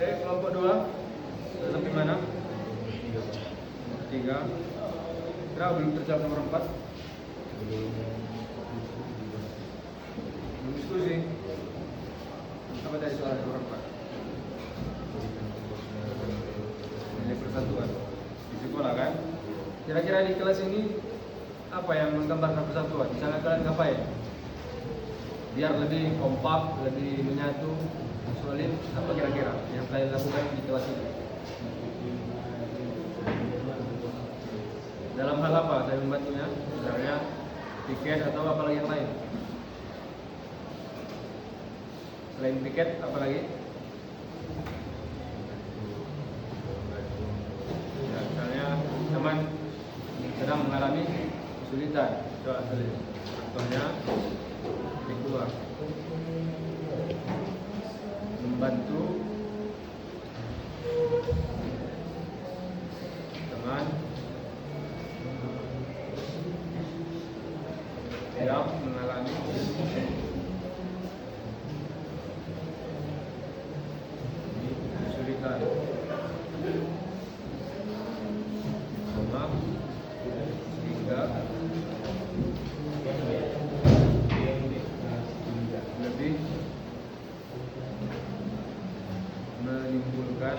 Oke, kelompok 2 sudah sampai mana? 3. Kira belum terjawab nomor 4. Belum diskusi. Apa tadi soal nomor 4? Nilai persatuan di sekolah kan? Kira-kira di kelas ini apa yang menggambarkan persatuan? Misalnya kalian ngapain? Biar lebih kompak, lebih menyatu, solid, apa kira-kira yang kalian lakukan di kelas ini? Dalam hal apa saya membantunya? Misalnya piket atau apalagi yang lain? Selain piket, apa lagi? Ya, misalnya teman sedang mengalami kesulitan, coba tulis. Contohnya, yang kedua, membantu teman yang mengalami kesulitan, sehingga lebih menimbulkan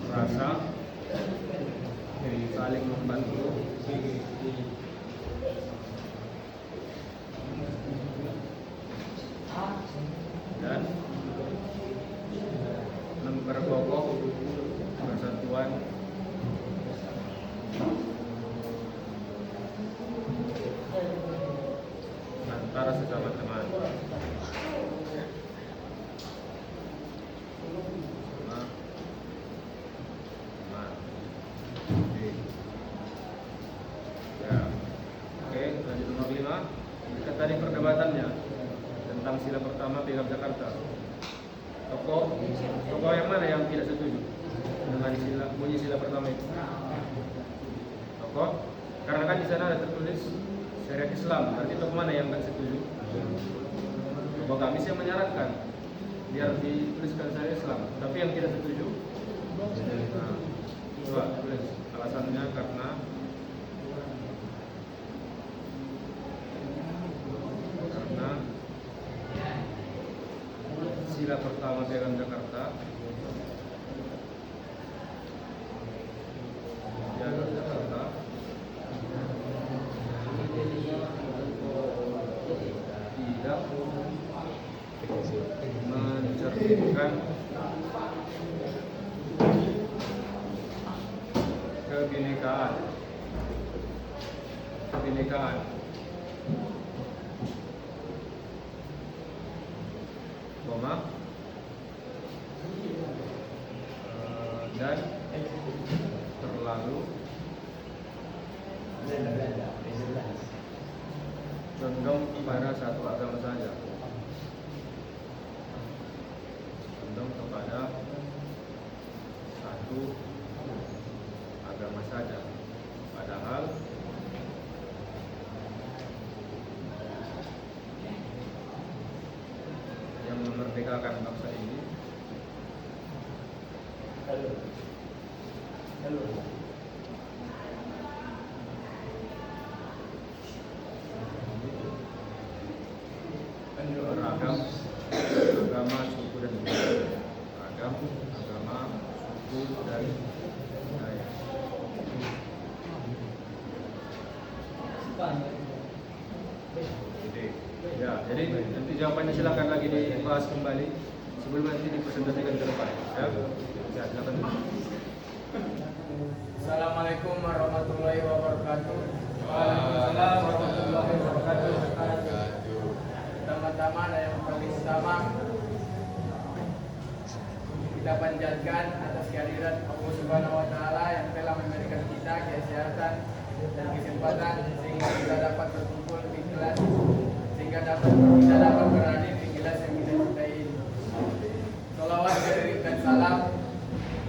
rasa saling membantu dan memperkokoh persatuan antara sesama teman. Lanjut nomor 5. Dekat tadi perdebatannya tentang sila pertama Piagam Jakarta. Tokoh yang mana yang tidak setuju dengan bunyi sila pertama itu? Tokoh? Karena kan di sana ada tertulis syariat Islam. Berarti tokoh mana yang tidak setuju? Tokoh Gamis yang menyarankan biar dituliskan syariat Islam. Tapi yang tidak setuju? Nah, coba tulis alasannya karena sila pertama Piagam Jakarta tidak mencerminkan kebinekaan, dan terlalu condong kepada satu agama saja. Condong kepada satu agama saja. Padahal yang memerdekakan bangsa ini beragam agama, suku dan budaya. Jadi nanti jawabannya silakan lagi dibahas kembali sebelum nanti dipresentasikan ke depan. Ya, silakan. Assalamualaikum warahmatullahi wabarakatuh. Waalaikumsalam warahmatullahi wabarakatuh. Pertama-tama yang paling utama kita panjatkan atas kehadiran Allah Subhanahu wa taala yang telah memberikan kita kesehatan dan kesempatan sehingga kita dapat berkumpul di kelas, sehingga kita dapat berhadir di kelas yang kita cintai ini. Shalawat dan salam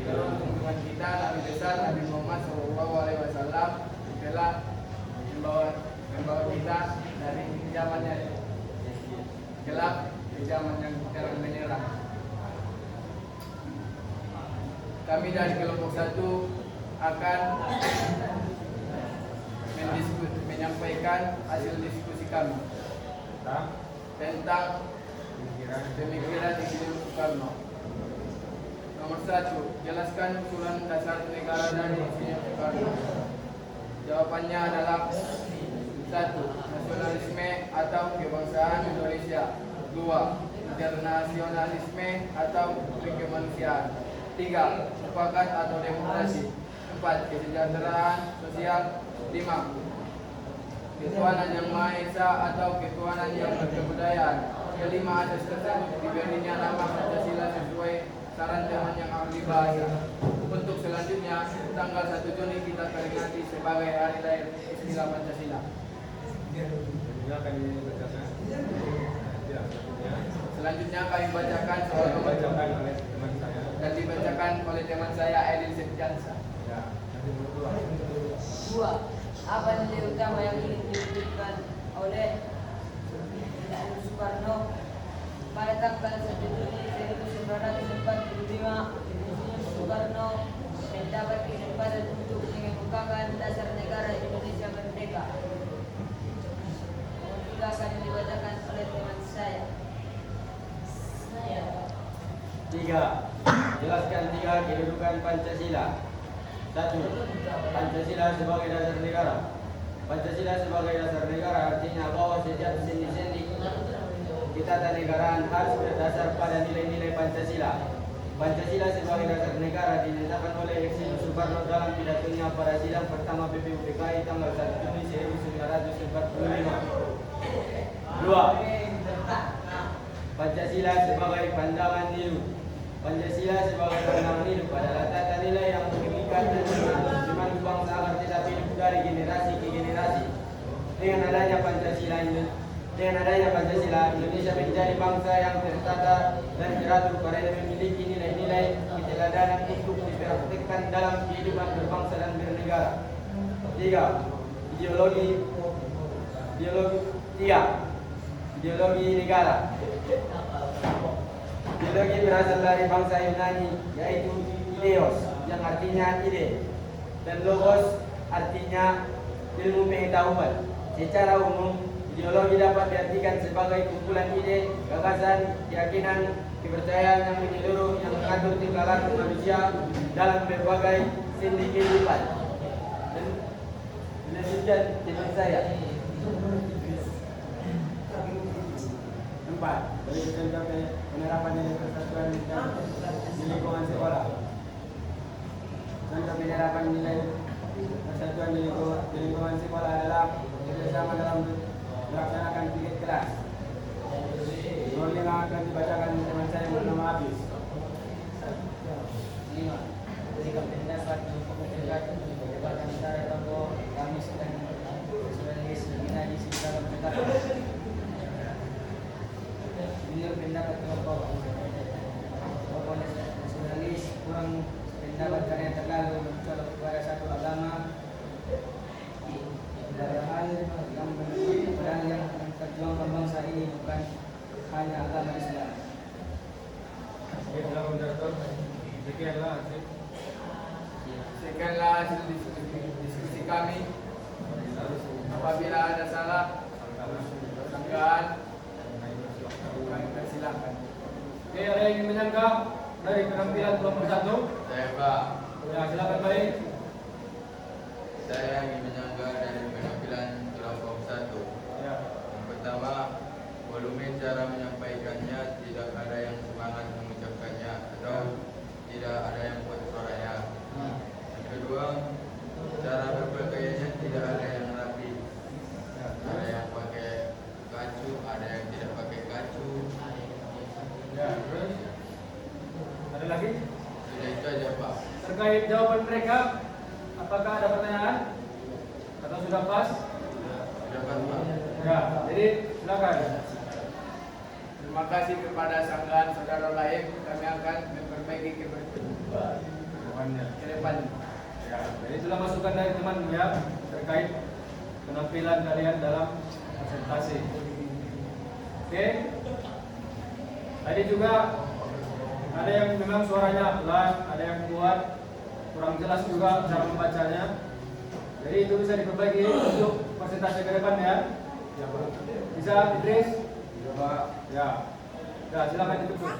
terus junjungan kita Nabi besar Nabi Muhammad SAW telah membawa kita dari zamannya zaman yang terang benderang. Kami dari kelompok 1 akan menyampaikan hasil diskusi kami tentang pemikiran Insinyur Soekarno. Nomor 1, jelaskan usulan dasar negara dari Insinyur Soekarno. Jawabannya adalah 1. Nasionalisme atau kebangsaan Indonesia. 2. Internasionalisme atau kemanusiaan. 3. Sepakat atau demokrasi. 4. Kesejahteraan sosial. 5. Ketuhanan yang Maha Esa atau ketuhanan yang berkebudayaan. 5. Asas tersebut diberinya nama Pancasila sesuai saran zaman yang ahli bahasa. Untuk selanjutnya, tanggal 1 Juni kita peringati sebagai hari lahir istilah Pancasila. Selanjutnya kami bacakan soal nomor dan dibacakan oleh teman saya Edil Septiansa. 2. Apa nilai utama yang ingin diwujudkan oleh Insinyur Soekarno? Pada tanggal 1 Juni 1945, Insinyur Soekarno mendapat kesempatan untuk mengemukakan dasar negara Indonesia merdeka. Juga akan dibacakan oleh teman saya. 3. Jelaskan 3 kedudukan Pancasila. 1. Pancasila sebagai dasar negara. Pancasila sebagai dasar negara artinya bahwa setiap sendi-sendi ketatanegaraan harus berdasar pada nilai-nilai Pancasila. Pancasila sebagai dasar negara dinyatakan oleh Insinyur Soekarno dalam pidatonya pada sidang pertama BPUPKI tanggal 1 Juni 1945. 2. Pancasila sebagai pandangan hidup. Pancasila sebagai pandangan hidup adalah tata nilai yang mengikat dan memandu bangsa agar tetap hidup dari generasi ke generasi. Dengan adanya Pancasila, Indonesia menjadi bangsa yang tertata dan teratur karena memiliki nilai-nilai keteladanan untuk dipraktikkan dalam kehidupan berbangsa dan bernegara. 3. Ideologi negara. Ideologi berasal dari bangsa Yunani, yaitu ideos yang artinya ide dan logos artinya ilmu pengetahuan. Secara umum, ideologi dapat diartikan sebagai kumpulan ide, gagasan, keyakinan, kepercayaan yang menyeluruh yang mengatur tingkah laku manusia dalam berbagai sendi kehidupan. Dan lanjutkan teman saya. 4. Berikan kami penerapan nilai persatuan di lingkungan sekolah. Contoh penerapan nilai persatuan di lingkungan sekolah adalah kerjasama dalam melaksanakan pikir kelas. Nomor 5 akan dibacakan teman saya bernama Abis. 5. Berikan pendapat untuk menjaga perdebatan antara tokoh Kamis dan nasionalis Minagi dalam pendapat. Menurut pendapat tokoh nasionalis kurang pendapat karena terlalu mencolok kepada satu agama, padahal yang memperjuangkan bangsa ini bukan hanya agama Islam. Sekianlah hasil diskusi kami. Apabila ada salah, sanggahan, kami persilahkan. Oke, ada yang ingin menyanggah dari penampilan kelompok 1? Saya Pak, Ya, silakan baik. saya ingin menyanggah dari penampilan kelompok 1. Ya. Yang pertama, volume cara menyampaikannya tidak ada yang semangat mengucapkannya atau tidak ada yang kuat suaranya. Yang kedua, cara berpakaiannya tidak ada yang rapi. Ada yang pakai kacu, ada yang tidak pakai kacu. Ya, terus ada lagi? Sudah itu aja Pak. Terkait jawaban mereka, apakah ada pertanyaan? Atau sudah pas? Sudah Pak. Ya, jadi silakan. Terima kasih kepada sanggahan saudara lain. Kami akan memperbaiki ke depan. Ya, jadi itulah masukan dari teman ya terkait penampilan kalian dalam presentasi. Oke. Tadi juga ada yang memang suaranya pelan, ada yang kuat, kurang jelas juga cara membacanya. Jadi itu bisa diperbaiki untuk persentase ke depan ya. Bisa Idris? Coba. Ya. Ya, silakan ditutup.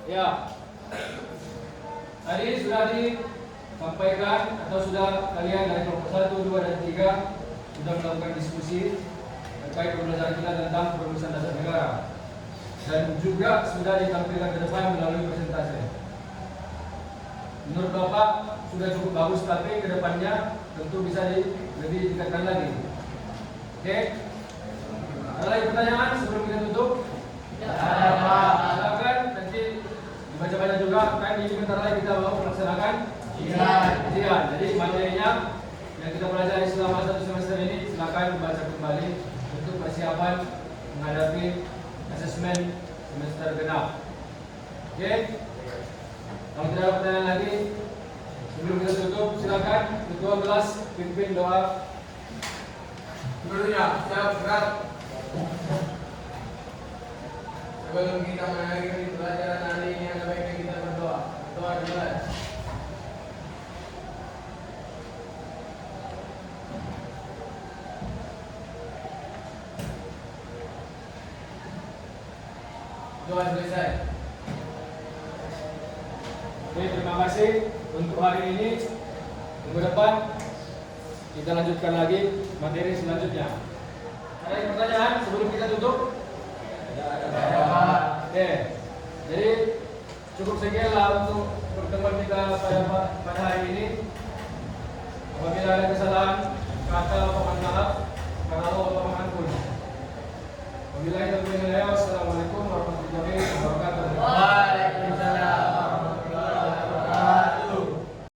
Ya. Tadi sudah disampaikan atau sudah kalian dari kelompok 1, 2, dan 3 sudah melakukan diskusi terkait pembelajaran kita tentang perumusan dasar negara. Dan juga sudah ditampilkan ke depan melalui presentasi. Menurut Bapak sudah cukup bagus, tapi ke depannya tentu bisa lebih ditingkatkan lagi. Oke? Ada lagi pertanyaan sebelum kita tutup? Ada Pak. Silakan nanti dibaca-baca juga, kan ini bentar lagi kita mau melaksanakan ujian. Jadi materinya yang kita pelajari selama 1 semester ini silakan baca kembali untuk persiapan menghadapi asesmen semester genap. Oke? Kalau tidak ada pertanyaan lagi, sebelum kita tutup silakan ketua kelas pimpin doa. Sebelumnya, siap berat. Sebelum kita mengakhiri pelajaran hari ini, ada baiknya kita berdoa. Berdoa dimulai. Doa selesai. Oke, terima kasih untuk hari ini. Minggu depan kita lanjutkan lagi materi selanjutnya. Ada yang pertanyaan sebelum kita tutup? Oke, jadi cukup sekianlah untuk pertemuan kita pada hari ini. Apabila ada kesalahan kata, mohon maaf. Karena Allah Maha Ampun. Wabillahi taufiq wal hidayah. Wassalamualaikum warahmatullahi wabarakatuh.